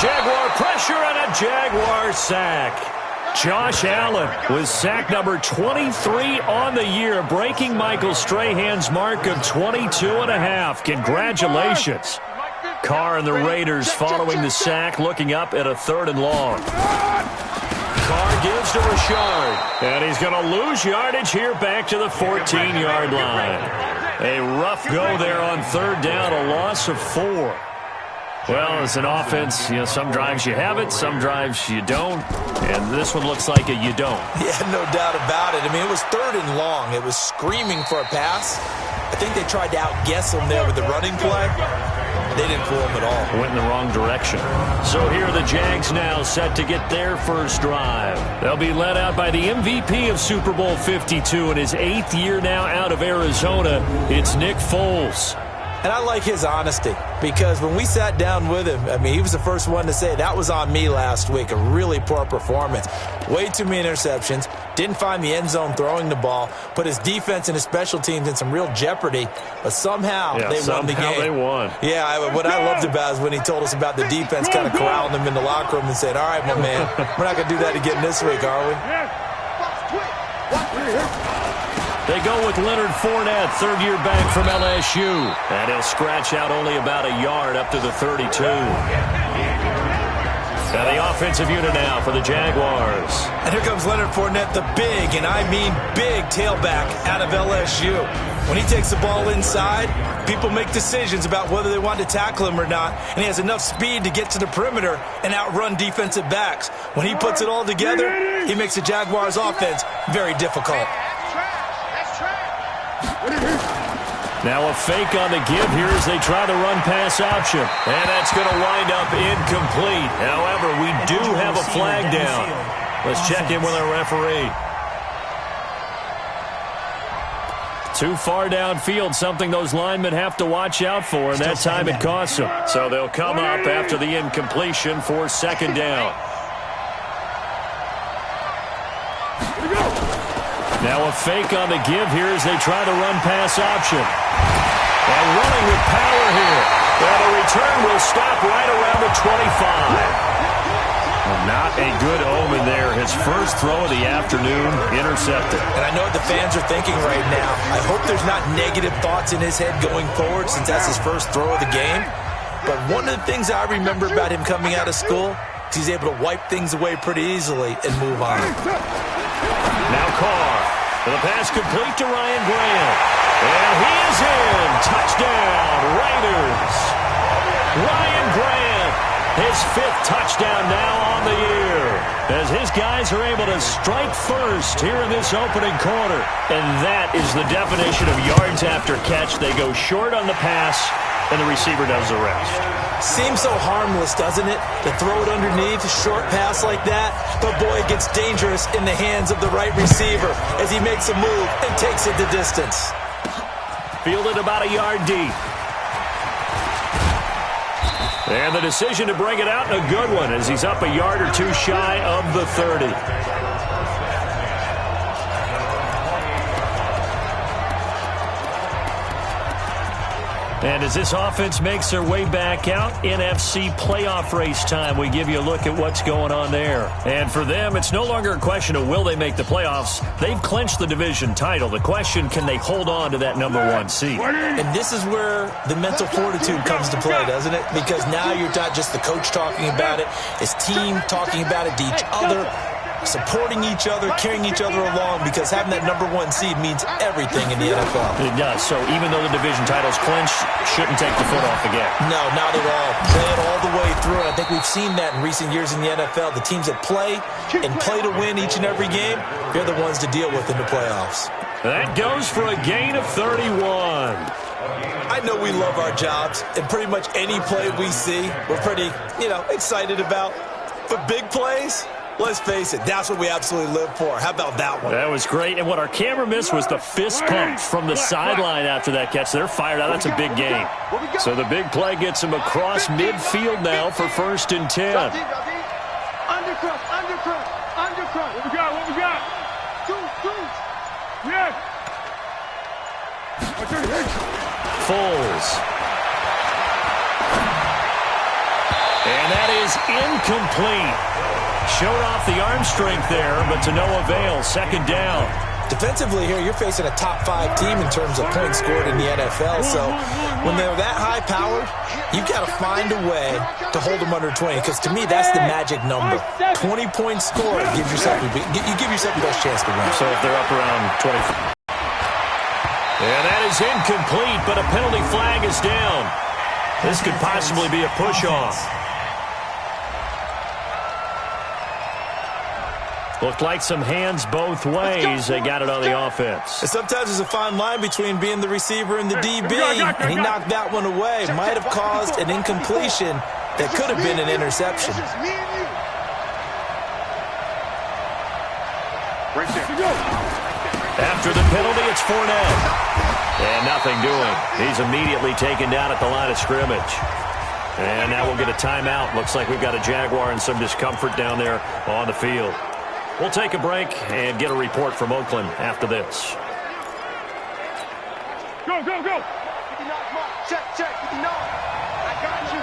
Jaguar pressure and a Jaguar sack. Josh Allen with sack number 23 on the year, breaking Michael Strahan's mark of 22.5. Congratulations. Carr and the Raiders following the sack, looking up at a 3rd and long. Carr gives to Rashard, and he's going to lose yardage here back to the 14-yard line. A rough go there on 3rd down, a loss of 4. Well, as an offense, some drives you have it, some drives you don't, and this one looks like a you don't. Yeah, no doubt about it. I mean, it was 3rd and long. It was screaming for a pass. I think they tried to outguess him there with the running play. They didn't fool him at all. Went in the wrong direction. So here are the Jags now set to get their first drive. They'll be led out by the MVP of Super Bowl 52 in his 8th year now out of Arizona. It's Nick Foles. And I like his honesty, because when we sat down with him, I mean, he was the first one to say, that was on me last week, a really poor performance. Way too many interceptions, didn't find the end zone throwing the ball, put his defense and his special teams in some real jeopardy, but somehow they won the game. They won. Yeah, what I loved about is when he told us about the defense kind of corralling him in the locker room and said, all right, my man, we're not going to do that again this week, are we? They go with Leonard Fournette, 3rd-year back from LSU. And he'll scratch out only about a yard up to the 32. Now the offensive unit now for the Jaguars. And here comes Leonard Fournette, the big, and I mean big, tailback out of LSU. When he takes the ball inside, people make decisions about whether they want to tackle him or not, and he has enough speed to get to the perimeter and outrun defensive backs. When he puts it all together, he makes the Jaguars' offense very difficult. Now a fake on the give here as they try the run-pass option. And that's going to wind up incomplete. However, we do have a flag down. Let's check in with our referee. Too far downfield, something those linemen have to watch out for, and that time it costs them. So they'll come up after the incompletion for 2nd down. Now a fake on the give here as they try the run-pass option. And running with power here. Well, the return will stop right around the 25. Well, not a good omen there. His first throw of the afternoon intercepted. And I know what the fans are thinking right now. I hope there's not negative thoughts in his head going forward since that's his first throw of the game. But one of the things I remember about him coming out of school is he's able to wipe things away pretty easily and move on. Now Carr. The pass complete to Ryan Grant. And he is in. Touchdown, Raiders. Ryan Grant, his 5th touchdown now on the year, as his guys are able to strike first here in this opening quarter. And that is the definition of yards after catch. They go short on the pass, and the receiver does the rest. Seems so harmless, doesn't it? To throw it underneath, a short pass like that. But boy, it gets dangerous in the hands of the right receiver as he makes a move and takes it the distance. Fielded about a yard deep. And the decision to bring it out, and a good one, as he's up a yard or two shy of the 30. And as this offense makes their way back out, NFC playoff race time, we give you a look at what's going on there. And for them, it's no longer a question of will they make the playoffs. They've clinched the division title. The question, can they hold on to that #1 seed? And this is where the mental fortitude comes to play, doesn't it? Because now you're not just the coach talking about it, his team talking about it to each other, supporting each other, carrying each other along, because having that #1 seed means everything in the NFL. It does. So even though the division title's clinched, shouldn't take the foot off the gas. No, not at all. Play it all the way through. And I think we've seen that in recent years in the NFL. The teams that play and play to win each and every game, they're the ones to deal with in the playoffs. That goes for a gain of 31. I know we love our jobs, and pretty much any play we see, we're pretty, excited about. But big plays, let's face it, that's what we absolutely live for. How about that one? That was great. And what our camera missed was the fist pump from the sideline after that catch. They're fired out. That's a big game. So the big play gets them across midfield now for 1st and 10. Undercut. What we got? Two. Yeah. Foles. And that is incomplete. Showed off the arm strength there, but to no avail. Second down. Defensively here, you're facing a top-5 team in terms of points scored in the NFL. So when they're that high-powered, you've got to find a way to hold them under 20. Because to me, that's the magic number. 20 points scored. You give yourself the best chance to win. So if they're up around 20. And that is incomplete, but a penalty flag is down. This could possibly be a push-off. Looked like some hands both ways. They got it on the offense. And sometimes there's a fine line between being the receiver and the DB, and he knocked that one away. Might have caused an incompletion that could have been an interception. After the penalty, it's Fournette. And nothing doing. He's immediately taken down at the line of scrimmage. And now we'll get a timeout. Looks like we've got a Jaguar and some discomfort down there on the field. We'll take a break and get a report from Oakland after this. Go, go, go. Check, check. I got you.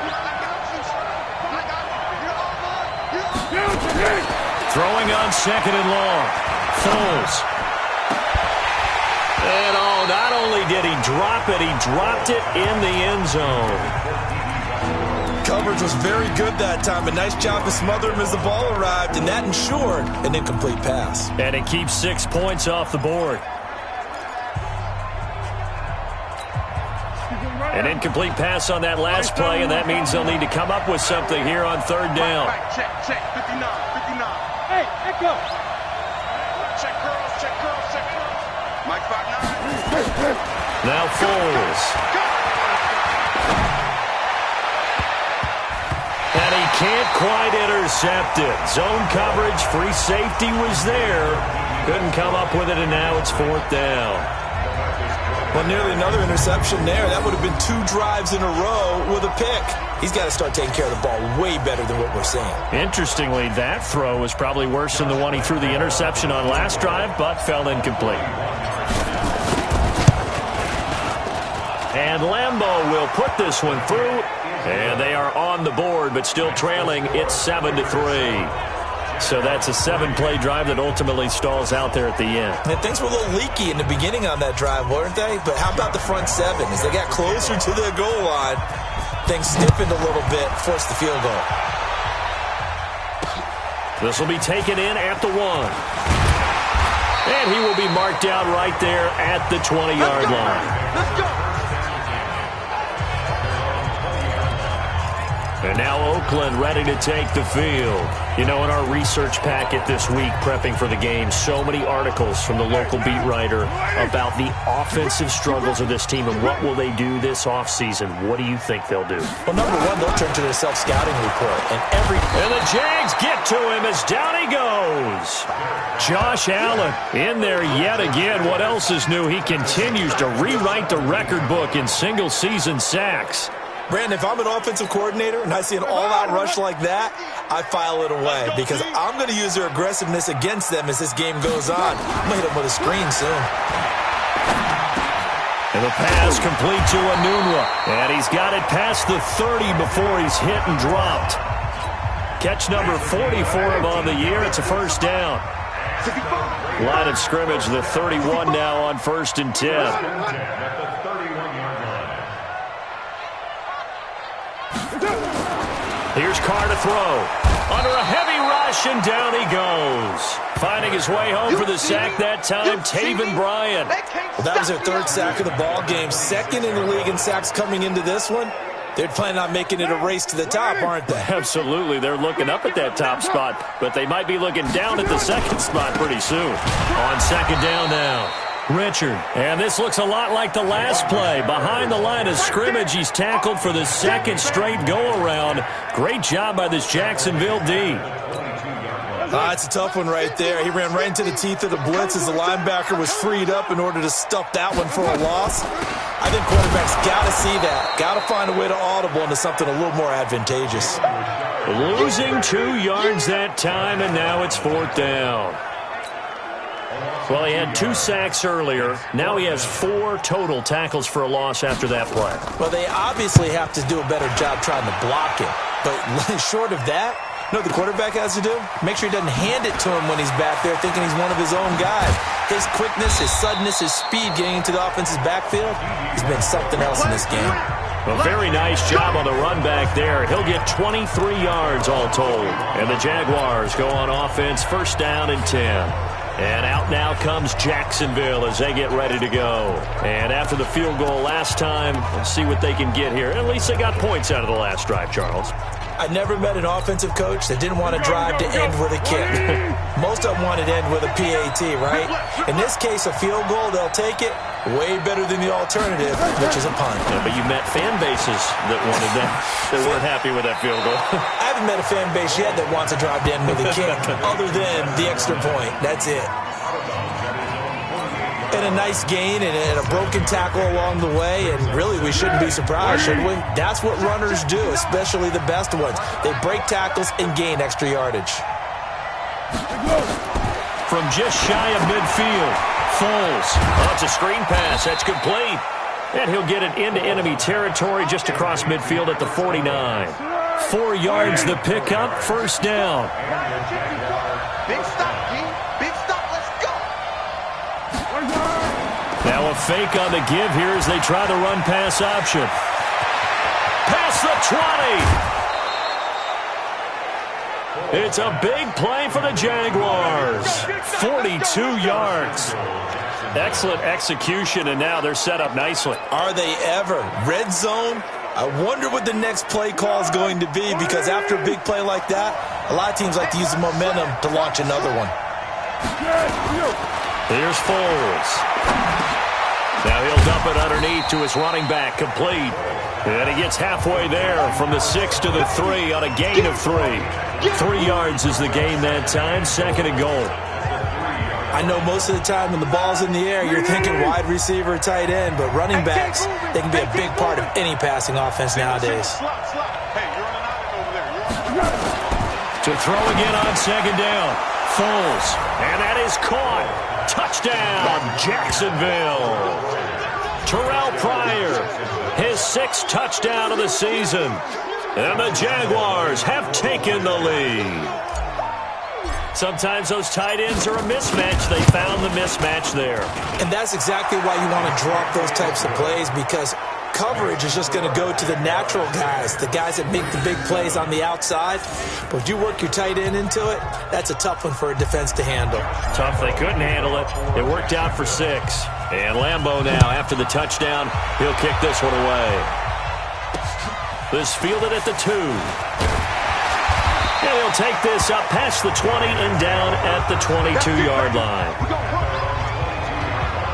Throwing on second and long. Foles. And not only did he drop it, he dropped it in the end zone. Coverage was very good that time. A nice job to smother him as the ball arrived, and that ensured an incomplete pass. And it keeps 6 points off the board. An incomplete pass on that last play, and that means they'll need to come up with something here on third down. Check, 59. Hey, echo. Check girls. Mike 59. Now Foles. And he can't quite intercept it. Zone coverage, free safety was there. Couldn't come up with it, and now it's fourth down. Well, nearly another interception there. That would have been 2 drives in a row with a pick. He's got to start taking care of the ball way better than what we're seeing. Interestingly, that throw was probably worse than the one he threw the interception on last drive, but fell incomplete. And Lambeau will put this one through. And they are on the board, but still trailing. It's 7-3. So that's a 7-play drive that ultimately stalls out there at the end. And things were a little leaky in the beginning on that drive, weren't they? But how about the front 7? As they got closer to the goal line, things stiffened a little bit, forced the field goal. This will be taken in at the 1. And he will be marked down right there at the 20-yard line. Let's go. And now Oakland ready to take the field. You know, in our research packet this week, prepping for the game, so many articles from the local beat writer about the offensive struggles of this team and what will they do this offseason. What do you think they'll do? Well, number one, they'll turn to their self-scouting report. And the Jags get to him as down he goes. Josh Allen in there yet again. What else is new? He continues to rewrite the record book in single-season sacks. Brandon, if I'm an offensive coordinator and I see an all-out rush like that, I file it away because I'm going to use their aggressiveness against them as this game goes on. I'm going to hit them with a screen soon. And the pass complete to Anunua. And he's got it past the 30 before he's hit and dropped. Catch number 40 for him on the year. It's a first down. Line of scrimmage, the 31 now on 1st and 10. Here's Carr to throw. Under a heavy rush, and down he goes. Finding his way home for the sack that time, Taven Bryan. Well, that was their 3rd sack of the ball game. 2nd in the league in sacks coming into this one. They're planning on making it a race to the top, aren't they? Absolutely. They're looking up at that top spot, but they might be looking down at the 2nd spot pretty soon. On 2nd down now. Richard. And this looks a lot like the last play. Behind the line of scrimmage, he's tackled for the 2nd straight go-around. Great job by this Jacksonville D. It's a tough one right there. He ran right into the teeth of the blitz as the linebacker was freed up in order to stuff that one for a loss. I think quarterbacks got to see that. Got to find a way to audible into something a little more advantageous. Losing 2 yards that time, and now it's 4th down. Well, he had 2 sacks earlier. Now he has 4 total tackles for a loss after that play. Well, they obviously have to do a better job trying to block him. But short of that, you know what the quarterback has to do? Make sure he doesn't hand it to him when he's back there thinking he's one of his own guys. His quickness, his suddenness, his speed getting into the offense's backfield, he's been something else in this game. A very nice job on the run back there. He'll get 23 yards all told. And the Jaguars go on offense, first down and 10. And out now comes Jacksonville as they get ready to go. And after the field goal last time, let's see what they can get here. At least they got points out of the last drive, Charles. I never met an offensive coach that didn't want to drive to end with a kick. Most of them wanted to end with a PAT, right? In this case, a field goal, they'll take it. Way better than the alternative, which is a punt. Yeah, but you met fan bases that wanted that, that weren't happy with that field goal. I haven't met a fan base yet that wants to drive to end with a kick, other than the extra point. That's it. And a nice gain and a broken tackle along the way, and really we shouldn't be surprised, should we? That's what runners do, especially the best ones. They break tackles and gain extra yardage. From just shy of midfield, Foles. Oh, it's a screen pass. That's complete. And he'll get it into enemy territory just across midfield at the 49. 4 yards the pickup, first down. Big stop, King. Big stop. Let's go. Now a fake on the give here as they try the run-pass option. Past the 20. It's a big play for the Jaguars. 42 yards. Excellent execution, and now they're set up nicely. Are they ever? Red zone? I wonder what the next play call is going to be, because after a big play like that, a lot of teams like to use the momentum to launch another one. Here's Foles. Now he'll dump it underneath to his running back, complete. And he gets halfway there from the 6 to the 3 on a gain of 3. 3 yards is the gain that time, second and goal. I know most of the time when the ball's in the air, you're thinking wide receiver, tight end, but running backs, they can be a big part of any passing offense nowadays. To throw again on second down. Foles. And that is caught. Touchdown, Jacksonville. Terrell Pryor, his 6th touchdown of the season. And the Jaguars have taken the lead. Sometimes those tight ends are a mismatch. They found the mismatch there. And that's exactly why you want to drop those types of plays, because coverage is just going to go to the natural guys, the guys that make the big plays on the outside. But if you work your tight end into it, that's a tough one for a defense to handle. Tough. They couldn't handle it. It worked out for 6. And Lambeau now, after the touchdown, he'll kick this one away. This fielded at the 2. And he'll take this up past the 20 and down at the 22-yard line.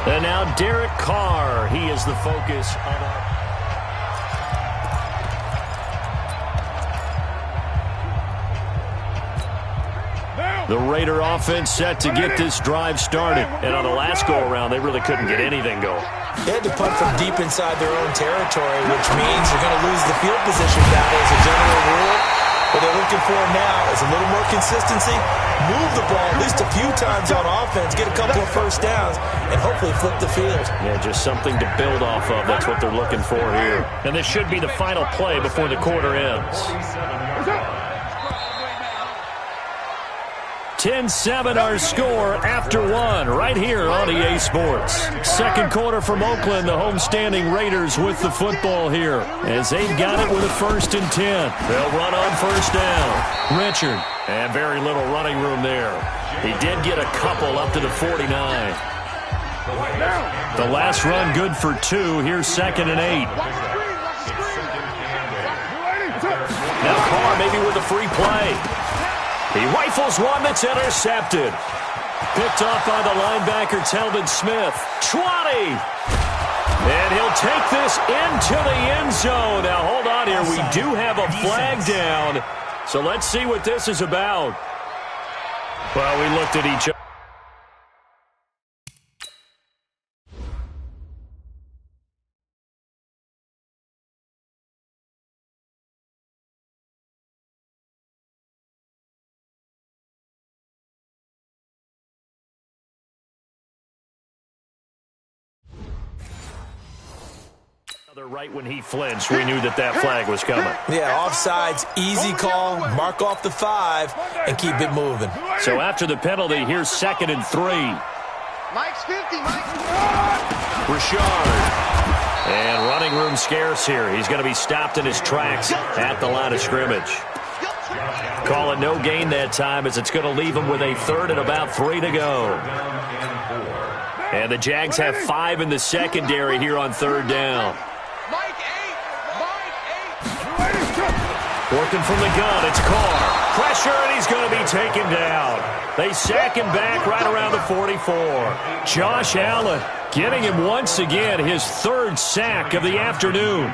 And now Derek Carr, he is the focus of the Raider offense set to get this drive started. And on the last go-around, they really couldn't get anything going. They had to punt from deep inside their own territory, which means you're going to lose the field position battle as a general rule. What they're looking for now is a little more consistency, move the ball at least a few times on offense, get a couple of first downs, and hopefully flip the field. Yeah, just something to build off of. That's what they're looking for here. And this should be the final play before the quarter ends. 10-7 our score after 1 right here on EA Sports. Second quarter from Oakland, the homestanding Raiders with the football here as they've got it with a 1st and 10. They'll run on first down. Richard, and very little running room there. He did get a couple up to the 49. The last run good for 2. Here's 2nd and 8. Now Carr maybe with a free play. He rifles one that's intercepted. Picked off by the linebacker, Telvin Smith. 20. And he'll take this into the end zone. Now, hold on here. We do have a flag down. So let's see what this is about. Well, we looked at each other. Right when he flinched, we knew that flag was coming. Yeah, offsides, easy call, mark off the 5, and keep it moving. So after the penalty, here's 2nd and 3. Mike's 50, Mike. Richard. And running room scarce here. He's going to be stopped in his tracks at the line of scrimmage. Call it no gain that time as it's going to leave him with a 3rd and about 3 to go. And the Jags have 5 in the secondary here on 3rd down. Working from the gun, it's Carr. Pressure, and he's going to be taken down. They sack him back right around the 44. Josh Allen getting him once again, his 3rd sack of the afternoon.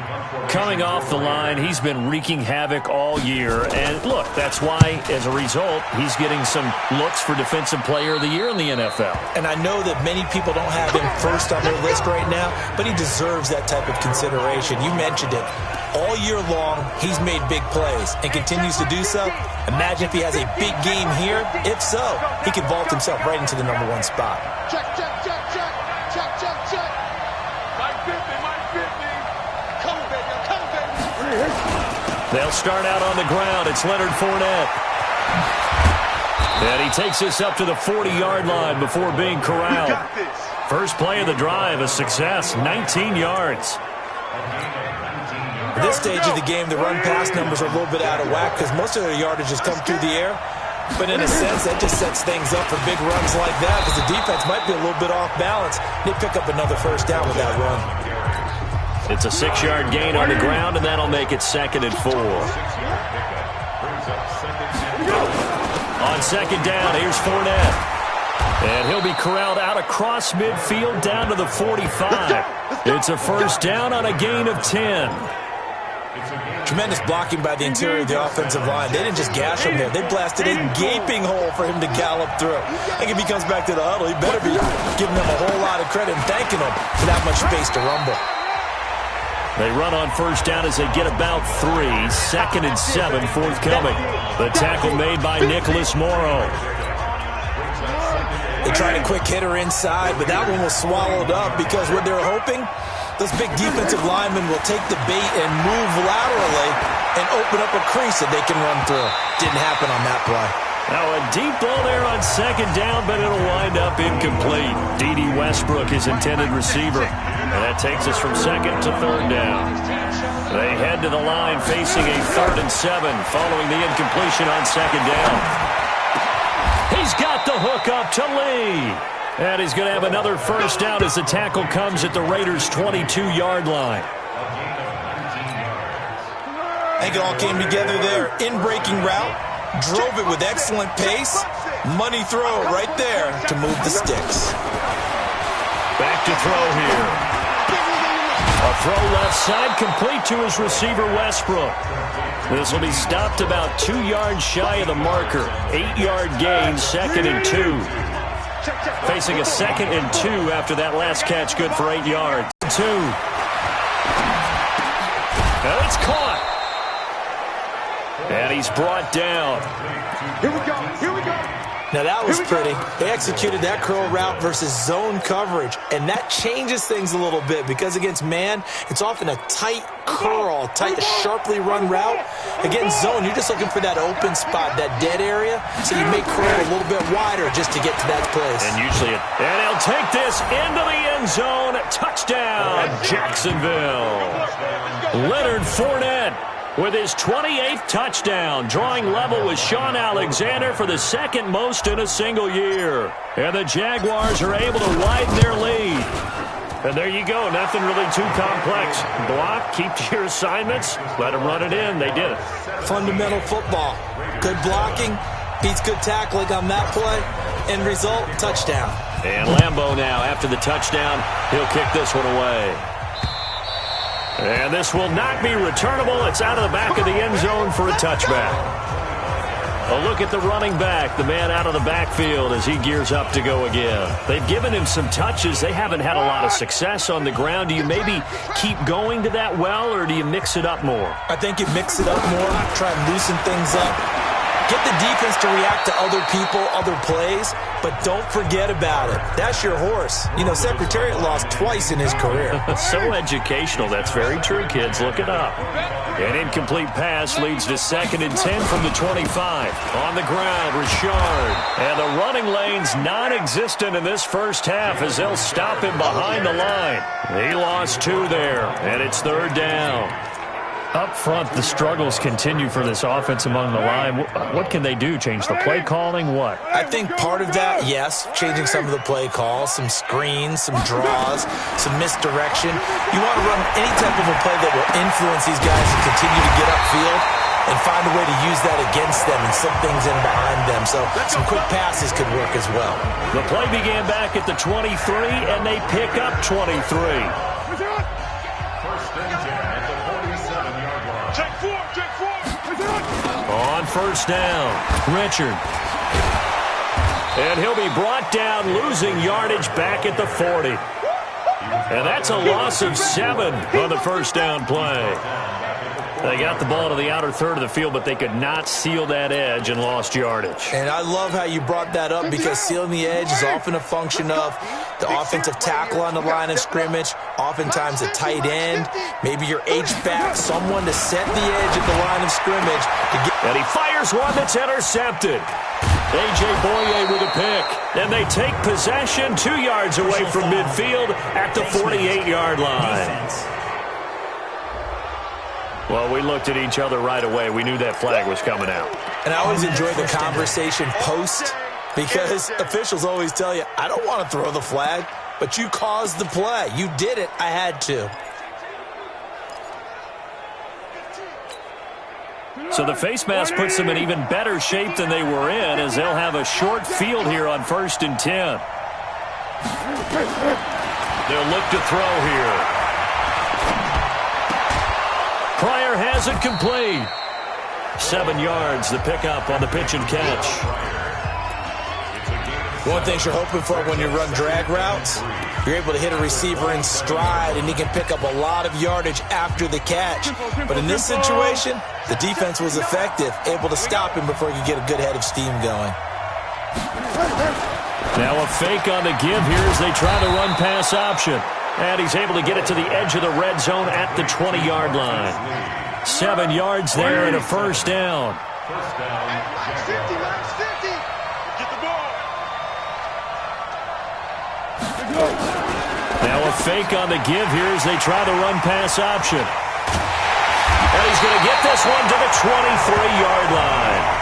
Coming off the line, he's been wreaking havoc all year. And look, that's why, as a result, he's getting some looks for Defensive Player of the Year in the NFL. And I know that many people don't have him first on their list right now, but he deserves that type of consideration. You mentioned it. All year long, he's made big plays and continues to do so. Imagine if he has a big game here. If so, he could vault himself right into the #1 spot. Check, check, check, check. Check, check, check. Mike 50, Mike 50. Come, baby, come, baby. They'll start out on the ground. It's Leonard Fournette. And he takes this up to the 40-yard line before being corralled. First play of the drive, a success, 19 yards. At this stage of the game, the run-pass numbers are a little bit out of whack because most of their yardage has come through the air. But in a sense, that just sets things up for big runs like that because the defense might be a little bit off balance. They pick up another 1st down with that run. It's a 6-yard gain on the ground, and that'll make it 2nd and 4. On 2nd down, here's Fournette. And he'll be corralled out across midfield down to the 45. It's a 1st down on a gain of 10. Tremendous blocking by the interior of the offensive line. They didn't just gash him there. They blasted a gaping hole for him to gallop through. I think if he comes back to the huddle, he better be giving them a whole lot of credit and thanking them for that much space to rumble. They run on 1st down as they get about 3. 2nd and 7 forthcoming. The tackle made by Nicholas Morrow. They tried a quick hitter inside, but that one was swallowed up because what they're hoping, those big defensive linemen will take the bait and move laterally and open up a crease that they can run through. Didn't happen on that play. Now a deep ball there on 2nd down, but it'll wind up incomplete. D.D. Westbrook, his intended receiver. And that takes us from 2nd to 3rd down. They head to the line facing a 3rd and 7 following the incompletion on 2nd down. He's got the hook up to Lee. And he's going to have another 1st down as the tackle comes at the Raiders' 22-yard line. I think it all came together there. In-breaking route, drove it with excellent pace. Money throw right there to move the sticks. Back to throw here. A throw left side complete to his receiver, Westbrook. This will be stopped about 2 yards shy of the marker. 8-yard gain, 2nd and 2. Facing a 2nd and 2 after that last catch, good for 8 yards. 2. Now it's caught. And he's brought down. Here we go, here we go. Now that was pretty. They executed that curl route versus zone coverage, and that changes things a little bit because against man, it's often a tight curl, tight, sharply run route. Against zone, you're just looking for that open spot, that dead area, so you may curl a little bit wider just to get to that place. And usually and he'll take this into the end zone. Touchdown, Jacksonville. Leonard Fournette with his 28th touchdown, drawing level with Sean Alexander for the 2nd most in a single year. And the Jaguars are able to widen their lead. And there you go, nothing really too complex. Block, keep to your assignments, let them run it in. They did it. Fundamental football. Good blocking, beats good tackling on that play. End result, touchdown. And Lambeau now, after the touchdown, he'll kick this one away. And this will not be returnable. It's out of the back of the end zone for a touchback. A look at the running back, the man out of the backfield as he gears up to go again. They've given him some touches. They haven't had a lot of success on the ground. Do you maybe keep going to that well, or do you mix it up more? I think you mix it up more, try and loosen things up. Get the defense to react to other people, other plays, but don't forget about it. That's your horse. You know, Secretariat lost twice in his career. So educational. That's very true, kids. Look it up. An incomplete pass leads to 2nd and 10 from the 25. On the ground, Richard. And the running lane's non-existent in this first half as they'll stop him behind the line. He lost 2 there, and it's 3rd down. Up front, the struggles continue for this offense among the line. What can they do? Change the play calling? What? I think part of that, yes, changing some of the play calls, some screens, some draws, some misdirection. You want to run any type of a play that will influence these guys and continue to get upfield and find a way to use that against them and slip things in behind them. So some quick passes could work as well. The play began back at the 23, and they pick up 23. On 1st down, Richard. And he'll be brought down, losing yardage back at the 40. And that's a loss of 7 on the 1st down play. They got the ball to the outer third of the field, but they could not seal that edge and lost yardage. And I love how you brought that up because sealing the edge is often a function of the offensive tackle on the line of scrimmage, oftentimes a tight end, maybe your H-back, someone to set the edge at the line of scrimmage. And he fires one that's intercepted. A.J. Boye with a pick. And they take possession 2 yards away from midfield at the 48-yard line. Well, we looked at each other right away. We knew that flag was coming out. And I always enjoy the conversation post because officials always tell you, I don't want to throw the flag, but you caused the play. You did it. I had to. So the face mask puts them in even better shape than they were in as they'll have a short field here on 1st and 10. They'll look to throw here. Pryor has it complete. 7 yards, the pickup on the pitch and catch. One thing you're hoping for when you run drag routes, you're able to hit a receiver in stride, and he can pick up a lot of yardage after the catch. But in this situation, the defense was effective, able to stop him before he could get a good head of steam going. Now a fake on the give here as they try the run-pass option. And he's able to get it to the edge of the red zone at the 20-yard line. 7 yards there and a 1st down. Now a fake on the give here as they try the run-pass option. And he's going to get this one to the 23-yard line.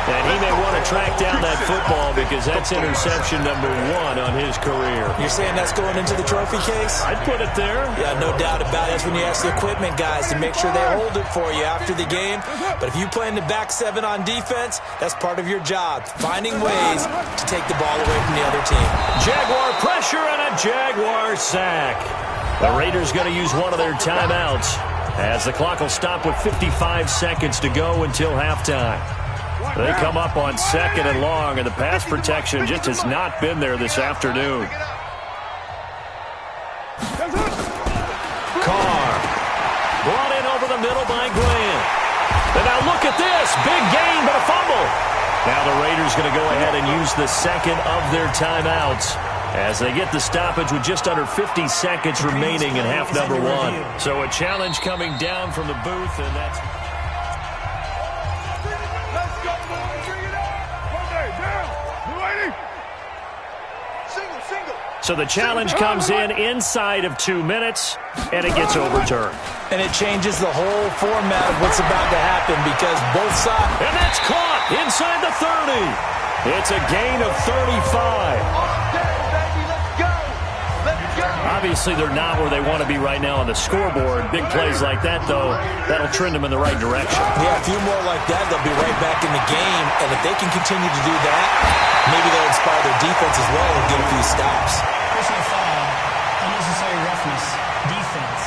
And he may want to track down that football because that's interception number 1 on his career. You're saying that's going into the trophy case? I'd put it there. Yeah, no doubt about it. That's when you ask the equipment guys to make sure they hold it for you after the game. But if you play in the back 7 on defense, that's part of your job, finding ways to take the ball away from the other team. Jaguar pressure and a Jaguar sack. The Raiders going to use one of their timeouts as the clock will stop with 55 seconds to go until halftime. They come up on 2nd and long, and the pass protection just has not been there this afternoon. Carr brought in over the middle by Grant. And now look at this. Big gain, but a fumble. Now the Raiders going to go ahead and use the 2nd of their timeouts as they get the stoppage with just under 50 seconds remaining in half number 1. So a challenge coming down from the booth, and that's... So the challenge comes in inside of 2 minutes, and it gets overturned. And it changes the whole format of what's about to happen because both sides... And that's caught inside the 30. It's a gain of 35. Obviously, they're not where they want to be right now on the scoreboard. Big plays like that, though, that'll trend them in the right direction. Yeah, a few more like that, they'll be right back in the game. And if they can continue to do that, maybe they'll inspire their defense as well and get a few stops. Personal foul, unnecessary roughness, defense.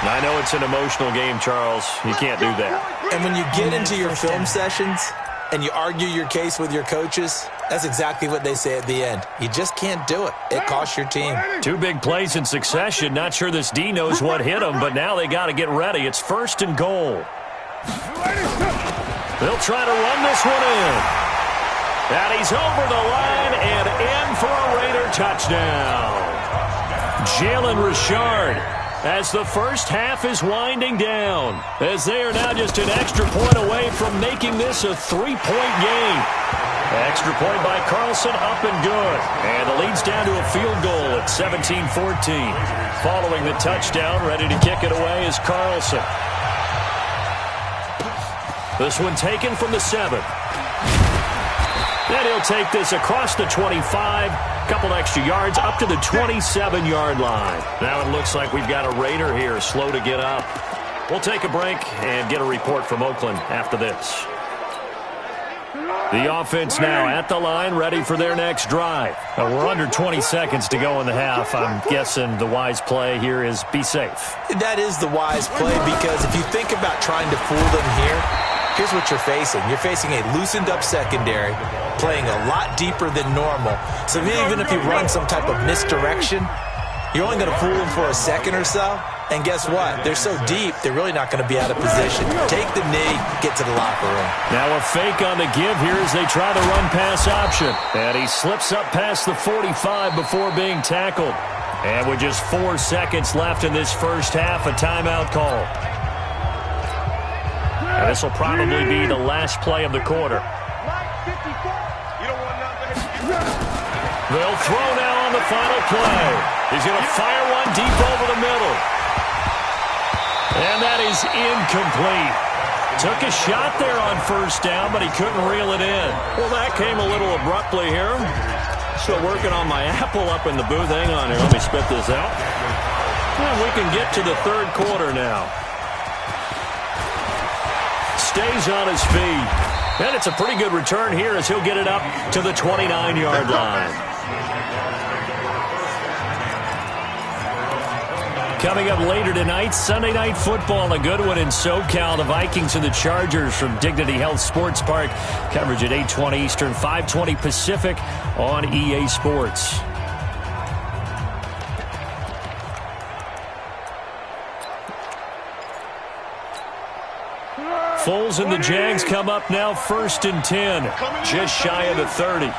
I know it's an emotional game, Charles. You can't do that. And when you get into your film sessions and you argue your case with your coaches, That's exactly what they say at the end. You just can't do it. It costs your team. Two big plays in succession. Not sure this D knows what hit him, but now they got to get ready. It's 1st and goal. They'll try to run this one in. And he's over the line and in for a Raider touchdown. Jalen Richard, as the first half is winding down, as they are now just an extra point away from making this a 3-point game. Extra point by Carlson, up and good. And the lead's down to a field goal at 17-14. Following the touchdown, ready to kick it away is Carlson. This one taken from the 7. And he'll take this across the 25. Couple extra yards up to the 27-yard line. Now it looks like we've got a Raider here slow to get up. We'll take a break and get a report from Oakland after this. The offense now at the line, ready for their next drive. We're under 20 seconds to go in the half. I'm guessing the wise play here is be safe. That is the wise play, because if you think about trying to fool them here, here's what you're facing. You're facing a loosened up secondary, playing a lot deeper than normal. So even if you run some type of misdirection, you're only going to fool them for a second or so. And guess what? They're so deep, they're really not going to be out of position. Take the knee, get to the locker room. Now a fake on the give here as they try the run-pass option. And he slips up past the 45 before being tackled. And with just 4 seconds left in this first half, a timeout call. And this will probably be the last play of the quarter. They'll throw now on the final play. He's going to fire one deep over the middle. And that is incomplete. Took a shot there on first down, but he couldn't reel it in. Well, that came a little abruptly here. Still working on my apple up in the booth. Hang on here. Let me spit this out. And we can get to the third quarter now. Stays on his feet. And it's a pretty good return here as he'll get it up to the 29-yard line. Coming up later tonight, Sunday Night Football, a good one in SoCal. The Vikings and the Chargers from Dignity Health Sports Park. Coverage at 8:20 Eastern, 5:20 Pacific on EA Sports. Foles and the Jags come up now 1st and 10, just shy of the 30.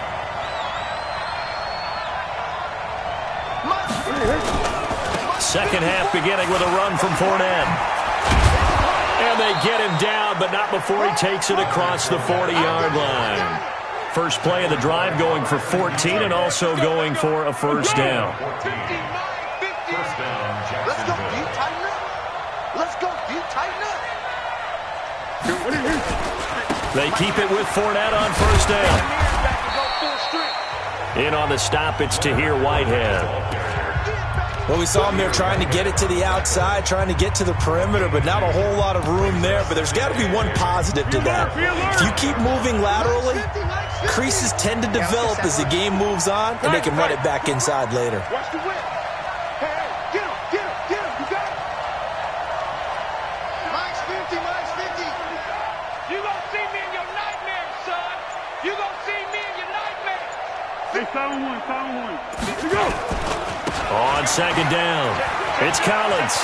Second half beginning with a run from Fournette. And they get him down, but not before he takes it across the 40-yard line. First play of the drive going for 14 and also going for a first down. Let's go, D. Tighten up. Let's go, D. Tighten up. They keep it with Fournette on first down. In on the stop, it's Tahir Whitehead. Well, we saw him there trying to get it to the outside, trying to get to the perimeter, but not a whole lot of room there. But there's got to be one positive to that. If you keep moving laterally, creases tend to develop as the game moves on, and they can run it back inside later. Watch the whip. Hey, get him, get him, get him. You got it. Mine's 50, mine's 50. You gonna see me in your nightmares, son. You gonna see me in your nightmares. Hey, 7-1. Here we go. On second down, it's Collins.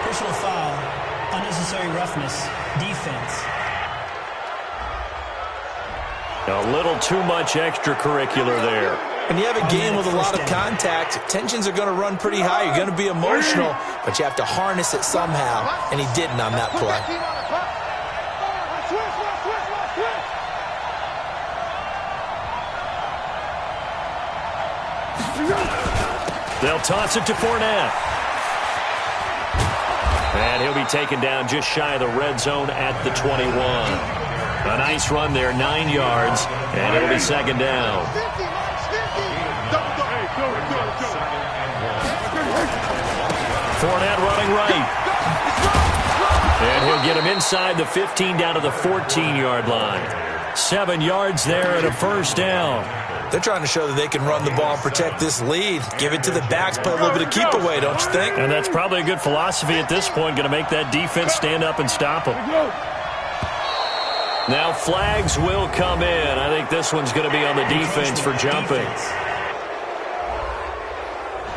Personal foul, unnecessary roughness, defense. A little too much extracurricular there. When you have a game with a lot of contact, tensions are going to run pretty high. You're going to be emotional, but you have to harness it somehow, and he didn't on that play. They'll toss it to Fournette. And he'll be taken down just shy of the red zone at the 21. A nice run there, 9 yards, and it'll be second down. Fournette running right. And he'll get him inside the 15 down to the 14-yard line. 7 yards there and a first down. They're trying to show that they can run the ball and protect this lead. Give it to the backs, play a little bit of keep away, don't you think? And that's probably a good philosophy at this point, going to make that defense stand up and stop them. Now flags will come in. I think this one's going to be on the defense for jumping.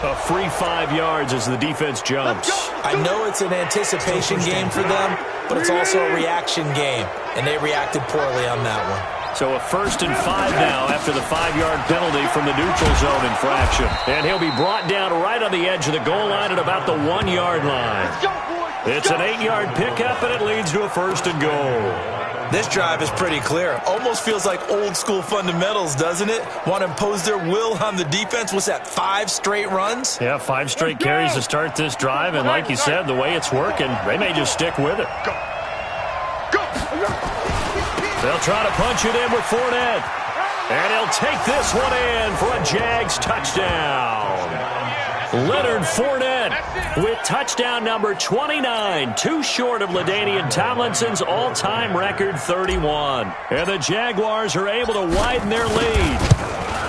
A free 5 yards as the defense jumps. I know it's an anticipation game for them, but it's also a reaction game, and they reacted poorly on that one. So a 1st and 5 now after the 5-yard penalty from the neutral zone infraction. And he'll be brought down right on the edge of the goal line at about the 1-yard line. It's an 8-yard pickup, and it leads to a 1st and goal. This drive is pretty clear. Almost feels like old school fundamentals, doesn't it? Want to impose their will on the defense. What's that, 5 straight runs? Yeah, 5 straight carries to start this drive. And like you said, the way it's working, they may just stick with it. They'll try to punch it in with Fournette. And he'll take this one in for a Jags touchdown. Leonard Fournette with touchdown number 29, too short of LaDainian Tomlinson's all-time record 31. And the Jaguars are able to widen their lead.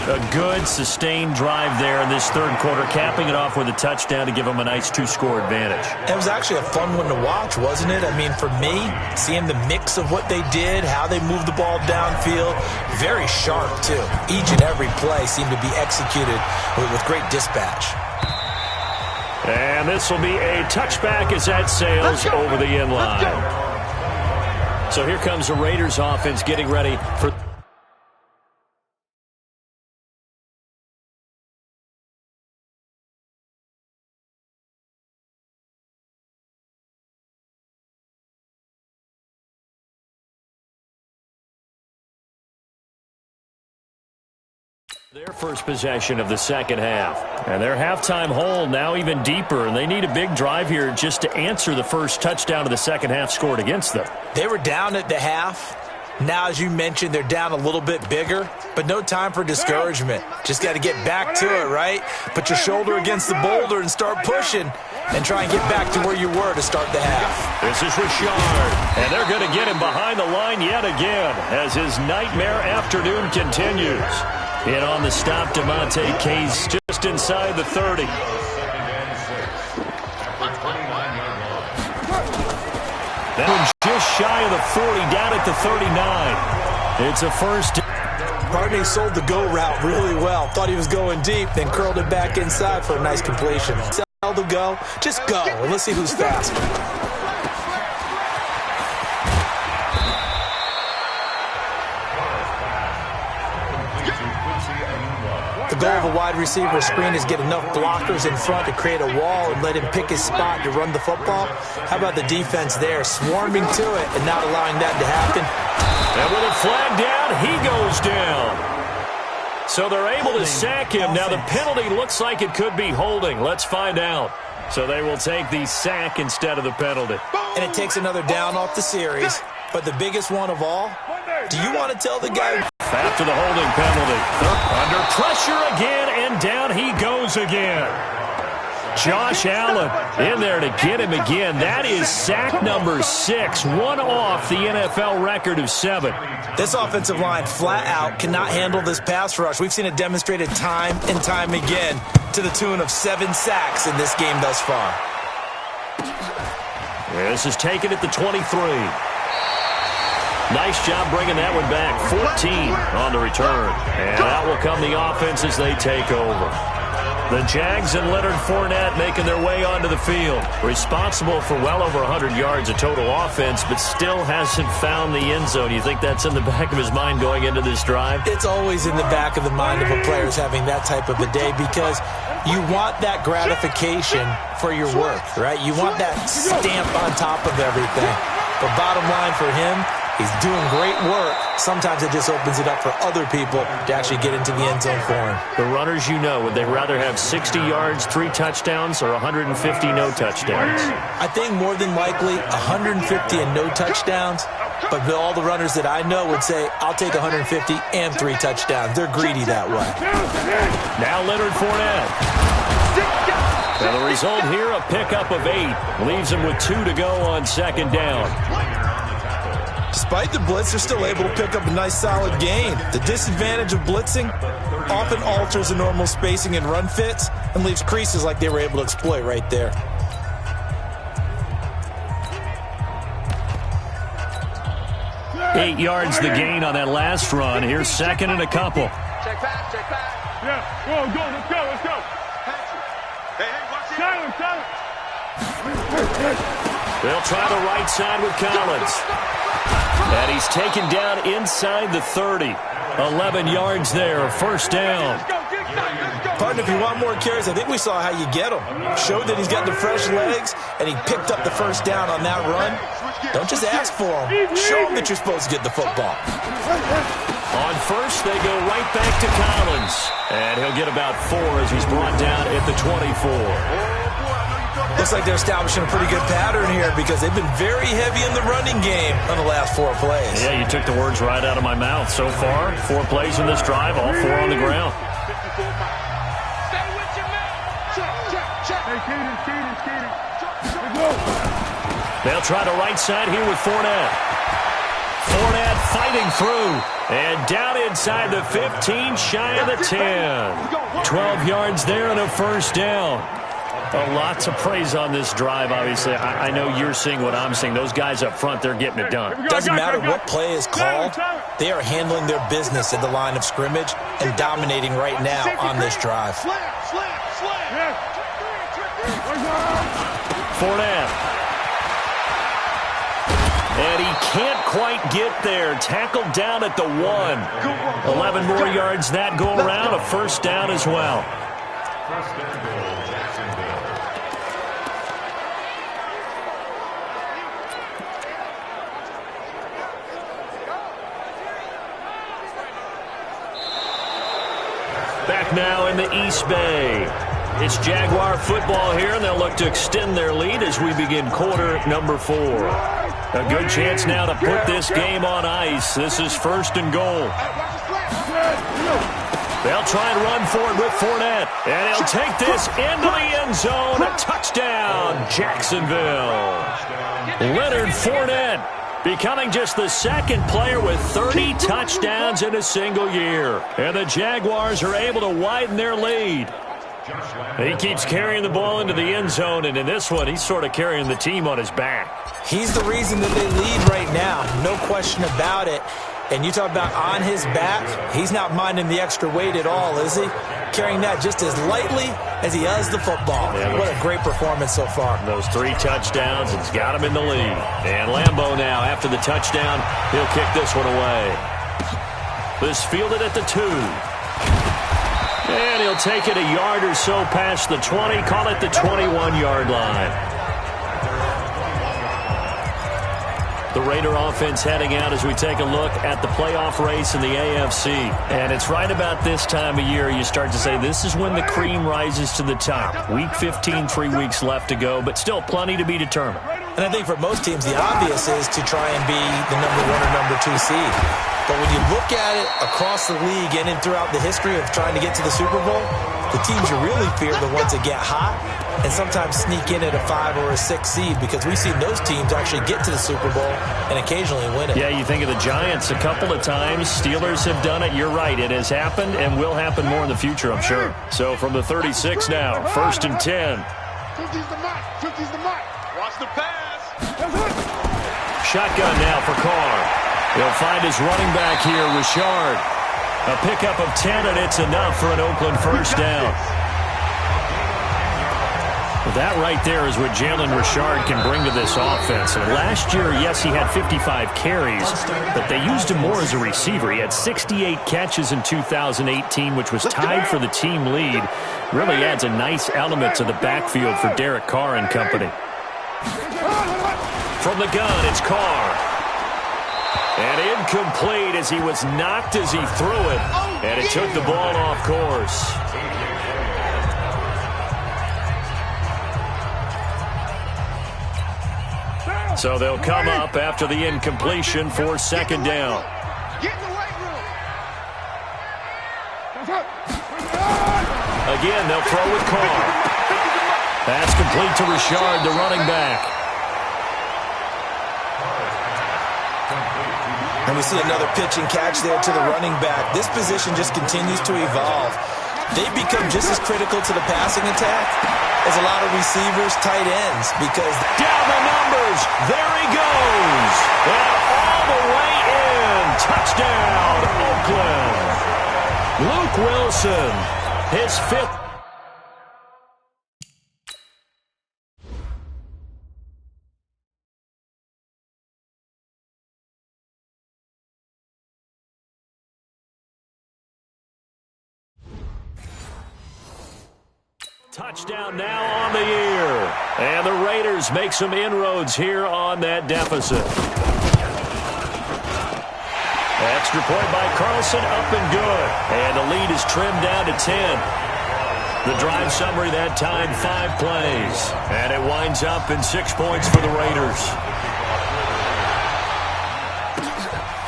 A good, sustained drive there in this third quarter, capping it off with a touchdown to give them a nice 2-score advantage. It was actually a fun one to watch, wasn't it? I mean, for me, seeing the mix of what they did, how they moved the ball downfield, very sharp, too. Each and every play seemed to be executed with great dispatch. And this will be a touchback as that sails over the end line. So here comes the Raiders offense getting ready for... their first possession of the second half. And their halftime hole now even deeper, and they need a big drive here just to answer the first touchdown of the second half scored against them. They were down at the half. Now, as you mentioned, they're down a little bit bigger, but no time for discouragement. Just got to get back to it, right? Put your shoulder against the boulder and start pushing and try and get back to where you were to start the half. This is Richard, and they're going to get him behind the line yet again as his nightmare afternoon continues. In on the stop, Demonte Case just inside the 30. That one just shy of the 40, down at the 39. It's a first. Barney sold the go route really well. Thought he was going deep, then curled it back inside for a nice completion. Sell the go. Just go, and let's see who's faster. The goal of a wide receiver screen is get enough blockers in front to create a wall and let him pick his spot to run the football. How about the defense there, swarming to it and not allowing that to happen? And with a flag down, he goes down. So they're able to sack him. Now the penalty looks like it could be holding. Let's find out. So they will take the sack instead of the penalty. And it takes another down off the series. But the biggest one of all, do you want to tell the guy? After the holding penalty, they're under pressure again, and down he goes again. Josh Allen in there to get him again. That is sack number 6, one off the NFL record of 7. This offensive line flat out cannot handle this pass rush. We've seen it demonstrated time and time again to the tune of 7 sacks in this game thus far. This is taken at the 23. Nice job bringing that one back. 14 on the return. And out will come the offense as they take over. The Jags and Leonard Fournette making their way onto the field. Responsible for well over 100 yards of total offense, but still hasn't found the end zone. You think that's in the back of his mind going into this drive? It's always in the back of the mind of a player having that type of a day because you want that gratification for your work, right? You want that stamp on top of everything. But bottom line for him, he's doing great work. Sometimes it just opens it up for other people to actually get into the end zone for him. The runners, you know, would they rather have 60 yards, 3 touchdowns, or 150 no touchdowns? I think more than likely 150 and no touchdowns. But all the runners that I know would say, I'll take 150 and 3 touchdowns. They're greedy that way. Now Leonard Fournette. Now the result here, a pickup of 8. Leaves him with 2 to go on second down. Despite the blitz, they're still able to pick up a nice solid gain. The disadvantage of blitzing often alters the normal spacing and run fits and leaves creases like they were able to exploit right there. 8 yards the gain on that last run. Here's second and a couple. Check back, check back. Yeah, go, let's go, let's go. Hey, watch it. Silence. They'll try the right side with Collins. And he's taken down inside the 30. 11 yards there, first down. Partner, if you want more carries, I think we saw how you get him. Showed that he's got the fresh legs, and he picked up the first down on that run. Don't just ask for him. Show him that you're supposed to get the football. On first, they go right back to Collins. And he'll get about 4 as he's brought down at the 24. Looks like they're establishing a pretty good pattern here because they've been very heavy in the running game on the last 4 plays. Yeah, you took the words right out of my mouth. So far, 4 plays in this drive, all 4 on the ground. Stay with your man. Check. Hey, Kaden. Let's go. They'll try the right side here with Fournette. Fournette fighting through. And down inside the 15, shy of the 10. 12 yards there and a first down. Lots of praise on this drive, obviously. I know you're seeing what I'm seeing. Those guys up front, they're getting it done. Doesn't matter what play is called. They are handling their business at the line of scrimmage and dominating right now on this drive. Slam. Fournette. And he can't quite get there. Tackled down at the 1. 11 more yards that go around. A first down as well. Back now in the East Bay. It's Jaguar football here, and they'll look to extend their lead as we begin quarter number 4. A good chance now to put this game on ice. This is first and goal. They'll try and run for it with Fournette. And he'll take this into the end zone. A touchdown, Jacksonville. Leonard Fournette becoming just the second player with 30 touchdowns in a single year. And the Jaguars are able to widen their lead. He keeps carrying the ball into the end zone, and in this one, he's sort of carrying the team on his back. He's the reason that they lead right now, no question about it. And you talk about on his back, he's not minding the extra weight at all, is he? Carrying that just as lightly as he does the football. Yeah, what a great performance so far. Those 3 touchdowns, it's got him in the lead. And Lambeau now, after the touchdown, he'll kick this one away. This fielded at the 2. And he'll take it a yard or so past the 20, call it the 21-yard line. The Raider offense heading out as we take a look at the playoff race in the AFC. And it's right about this time of year you start to say this is when the cream rises to the top. Week 15, 3 weeks left to go, but still plenty to be determined. And I think for most teams, the obvious is to try and be the number 1 or number 2 seed. But when you look at it across the league and throughout the history of trying to get to the Super Bowl, the teams you really fear are the ones that get hot and sometimes sneak in at a 5 or a 6 seed, because we've seen those teams actually get to the Super Bowl and occasionally win it. Yeah, you think of the Giants a couple of times. Steelers have done it. You're right. It has happened and will happen more in the future, I'm sure. So from the 36 now, first and 10. 50's the mark. 50's the mark. Watch the pass. Shotgun now for Carr. He'll find his running back here, Richard. A pickup of 10, and it's enough for an Oakland first down. That right there is what Jalen Richard can bring to this offense. And last year, yes, he had 55 carries, but they used him more as a receiver. He had 68 catches in 2018, which was tied for the team lead. Really adds a nice element to the backfield for Derek Carr and company. From the gun, it's Carr. And incomplete as he was knocked as he threw it. And it took the ball off course. So they'll come up after the incompletion for second down. Get in the weight room. Again, they'll throw with Carr. Pass complete to Richard, the running back. And we see another pitch and catch there to the running back. This position just continues to evolve. They've become just as critical to the passing attack as a lot of receivers, tight ends, because down the numbers. There he goes. And all the way in. Touchdown, Oakland. Luke Wilson, his 5th. Touchdown now on the year. And the Raiders make some inroads here on that deficit. Extra point by Carlson, up and good. And the lead is trimmed down to 10. The drive summary that time, 5 plays. And it winds up in 6 points for the Raiders.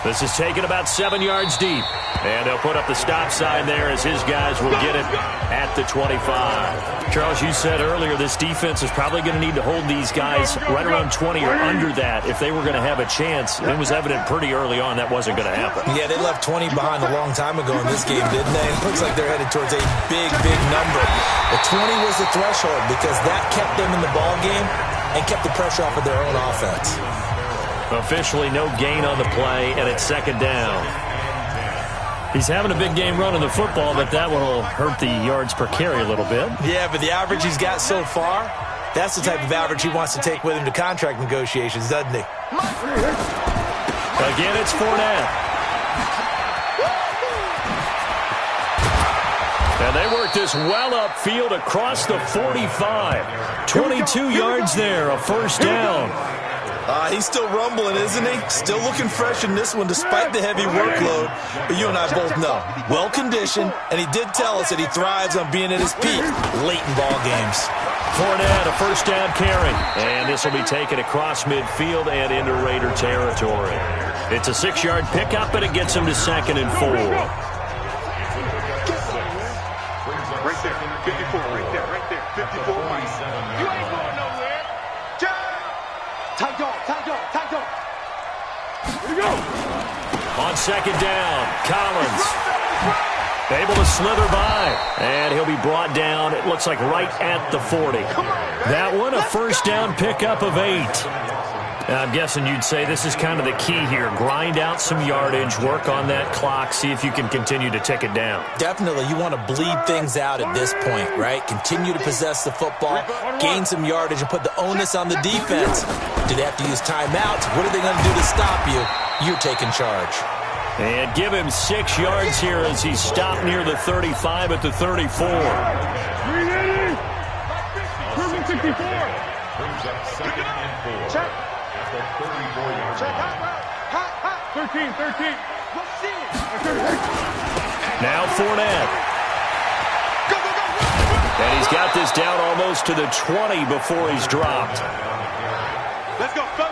This is taken about 7 yards deep. And they'll put up the stop sign there as his guys will get it at the 25. Charles, you said earlier this defense is probably going to need to hold these guys right around 20 or under that if they were going to have a chance. It was evident pretty early on that wasn't going to happen. Yeah, they left 20 behind a long time ago in this game, didn't they? It looks like they're headed towards a big, big number. The 20 was the threshold because that kept them in the ball game and kept the pressure off of their own offense. Officially no gain on the play, and it's 2nd down. He's having a big game running the football, but that one will hurt the yards per carry a little bit. Yeah, but the average he's got so far, that's the type of average he wants to take with him to contract negotiations, doesn't he? Again, it's Fournette. And they work this well upfield across the 45. 22 yards there, a 1st down. He's still rumbling, isn't he? Still looking fresh in this one despite the heavy workload. But you and I both know, well-conditioned, and he did tell us that he thrives on being at his peak late in ball games. Fournette, a 1st down carry. And this will be taken across midfield and into Raider territory. It's a 6-yard pickup, and it gets him to 2nd and 4. Right there, 54, right there, 54. You ain't going nowhere. Tight dog. Here we go. On 2nd down, Collins able to slither by, and he'll be brought down, it looks like right at the 40. That one, a 1st down pickup of 8. I'm guessing you'd say this is kind of the key here. Grind out some yardage, work on that clock, see if you can continue to tick it down. Definitely, you want to bleed things out at this point, right? Continue to possess the football, gain some yardage, and put the onus on the defense. Do they have to use timeouts? What are they going to do to stop you? You're taking charge. And give him 6 yards here as he's stopped near the 35 at the 34. 380. Perfect 64. Brings up 2nd and 4. Check. At the 34-yard line. 13. Now Fournette. And he's got this down almost to the 20 before he's dropped. Let's go, fellas.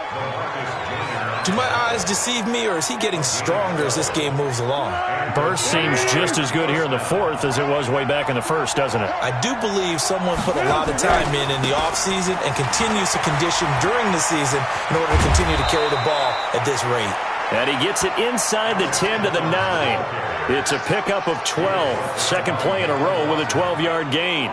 Do my eyes deceive me, or is he getting stronger as this game moves along? Burst seems just as good here in the 4th as it was way back in the 1st, doesn't it? I do believe someone put a lot of time in the offseason and continues to condition during the season in order to continue to carry the ball at this rate. And he gets it inside the 10 to the 9. It's a pickup of 12. 2nd play in a row with a 12-yard gain.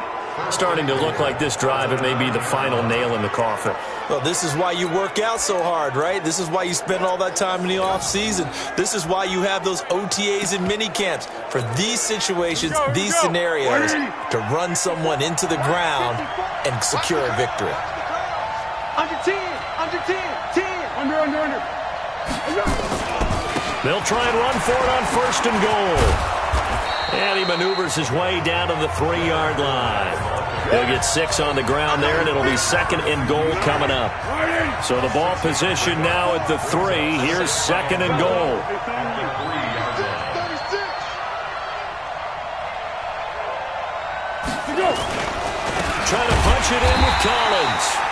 Starting to look like this drive, it may be the final nail in the coffin. Well, this is why you work out so hard, right? This is why you spend all that time in the offseason. This is why you have those OTAs and mini camps for these situations, these scenarios, to run someone into the ground and secure a victory. Under 10. Under. They'll try and run for it on 1st and goal. And he maneuvers his way down to the 3-yard line. He'll get 6 on the ground there, and it'll be 2nd and goal coming up. So the ball position now at the 3. Here's 2nd and goal. Trying to punch it in with Collins.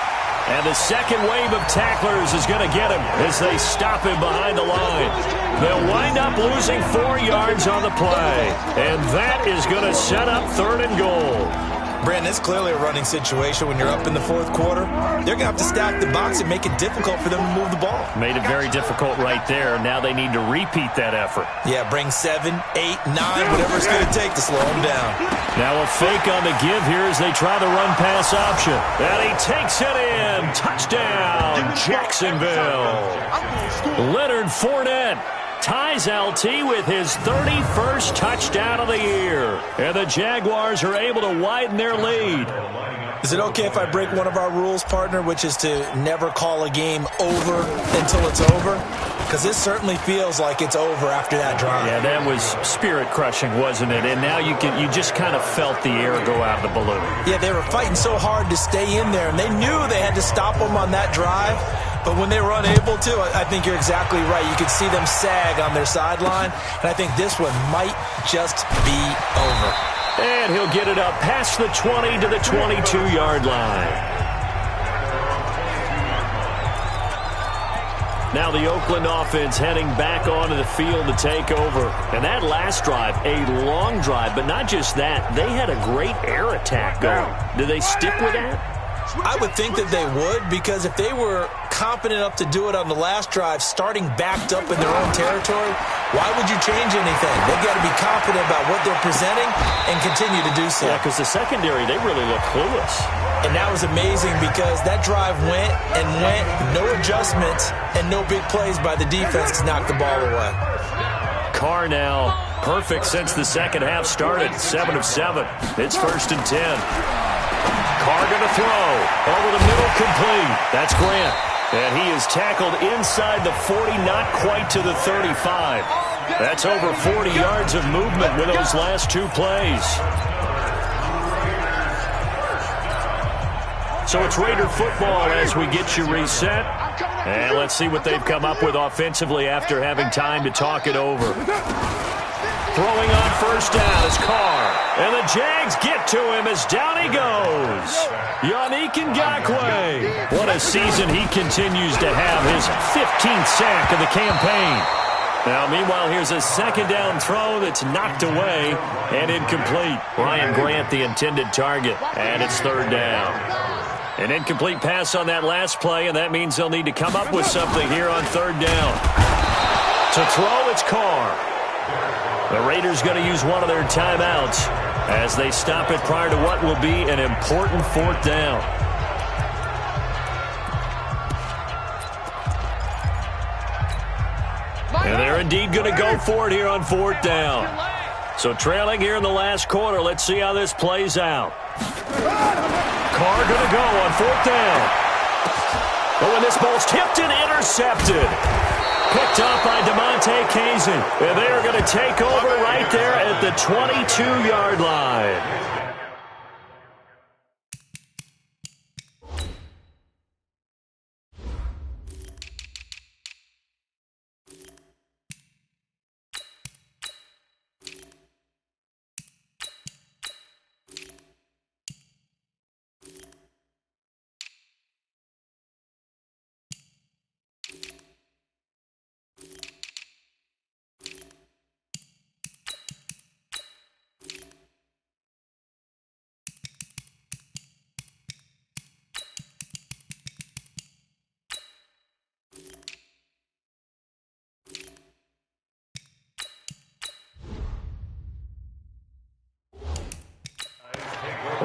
And the second wave of tacklers is going to get him as they stop him behind the line. They'll wind up losing 4 yards on the play. And that is going to set up 3rd and goal. Brandon, it's clearly a running situation when you're up in the 4th quarter. They're going to have to stack the box and make it difficult for them to move the ball. Made it very difficult right there. Now they need to repeat that effort. Yeah, bring 7, 8, 9, whatever it's going to take to slow them down. Now a fake on the give here as they try the run-pass option. And he takes it in. Touchdown, Jacksonville. Leonard Fournette ties LT with his 31st touchdown of the year. And the Jaguars are able to widen their lead. Is it okay if I break one of our rules, partner, which is to never call a game over until it's over? Because this certainly feels like it's over after that drive. Yeah, that was spirit-crushing, wasn't it? And now you just kind of felt the air go out of the balloon. Yeah, they were fighting so hard to stay in there, and they knew they had to stop them on that drive. But when they were unable to, I think you're exactly right. You could see them sag on their sideline, and I think this one might just be over. And he'll get it up past the 20 to the 22-yard line. Now the Oakland offense heading back onto the field to take over. And that last drive, a long drive, but not just that. They had a great air attack going. Do they stick with that? I would think that they would, because if they were confident enough to do it on the last drive, starting backed up in their own territory, why would you change anything? They've got to be confident about what they're presenting and continue to do so. Yeah, because the secondary, they really look clueless. And that was amazing because that drive went and went, no adjustments and no big plays by the defense to knock the ball away. Carr now perfect since the second half started, 7 of 7. It's 1st and 10. Carr going to throw. Over the middle, complete. That's Grant. And he is tackled inside the 40, not quite to the 35. That's over 40 yards of movement with those last 2 plays. So it's Raider football as we get you reset. And let's see what they've come up with offensively after having time to talk it over. Throwing on first down is Carr. And the Jags get to him as down he goes. Yannick Ngakoue. What a season he continues to have. His 15th sack of the campaign. Now, meanwhile, here's a second down throw that's knocked away and incomplete. Ryan Grant, the intended target, and it's 3rd down. An incomplete pass on that last play, and that means they'll need to come up with something here on 3rd down. To throw, it's Carr. The Raiders going to use one of their timeouts as they stop it prior to what will be an important 4th down. And they're indeed going to go for it here on 4th down. So trailing here in the last quarter, let's see how this plays out. Carr going to go on 4th down. Oh, and this ball's tipped and intercepted. Picked up by DeMonte Casey. And they are going to take over right there at the 22-yard line.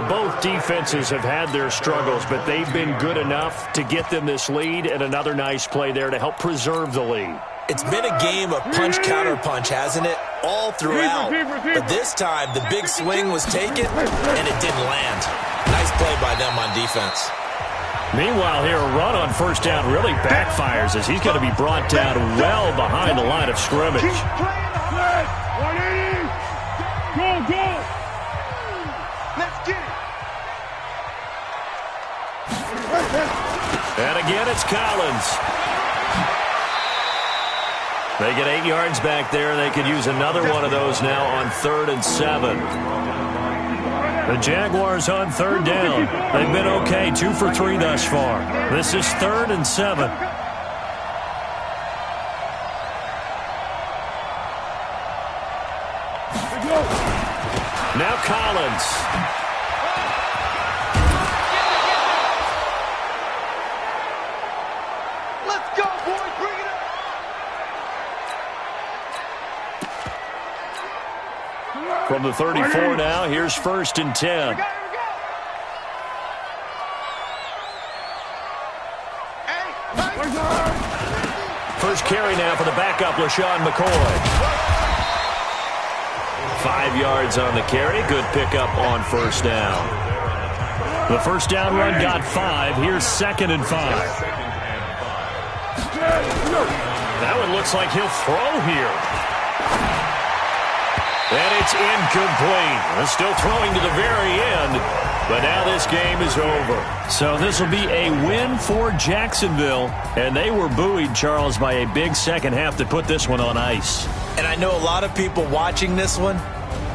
Both defenses have had their struggles, but they've been good enough to get them this lead, and another nice play there to help preserve the lead. It's been a game of punch-counter-punch, hasn't it? All throughout. But this time, the big swing was taken, and it didn't land. Nice play by them on defense. Meanwhile, here, a run on 1st down really backfires as he's going to be brought down well behind the line of scrimmage. 180. Go, go. Let's get it. And again, it's Collins. They get 8 yards back there. They could use another one of those now on 3rd and 7. The Jaguars on 3rd down. They've been okay, 2 for 3 thus far. This is 3rd and 7. Now Collins. Let's go, boys. Bring it up. From the 34 now, here's 1st and 10. first carry now for the backup, LaShawn McCoy. 5 yards on the carry. Good pickup on first down. The first down run got 5. Here's 2nd and 5. That one looks like he'll throw here. And it's incomplete. They're still throwing to the very end, but now this game is over. So this will be a win for Jacksonville, and they were buoyed, Charles, by a big second half to put this one on ice. And I know a lot of people watching this one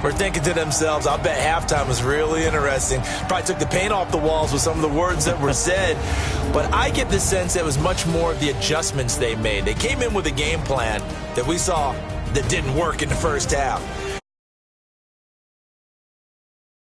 were thinking to themselves, I'll bet halftime was really interesting. Probably took the paint off the walls with some of the words that were said. But I get the sense it was much more of the adjustments they made. They came in with a game plan that we saw that didn't work in the first half.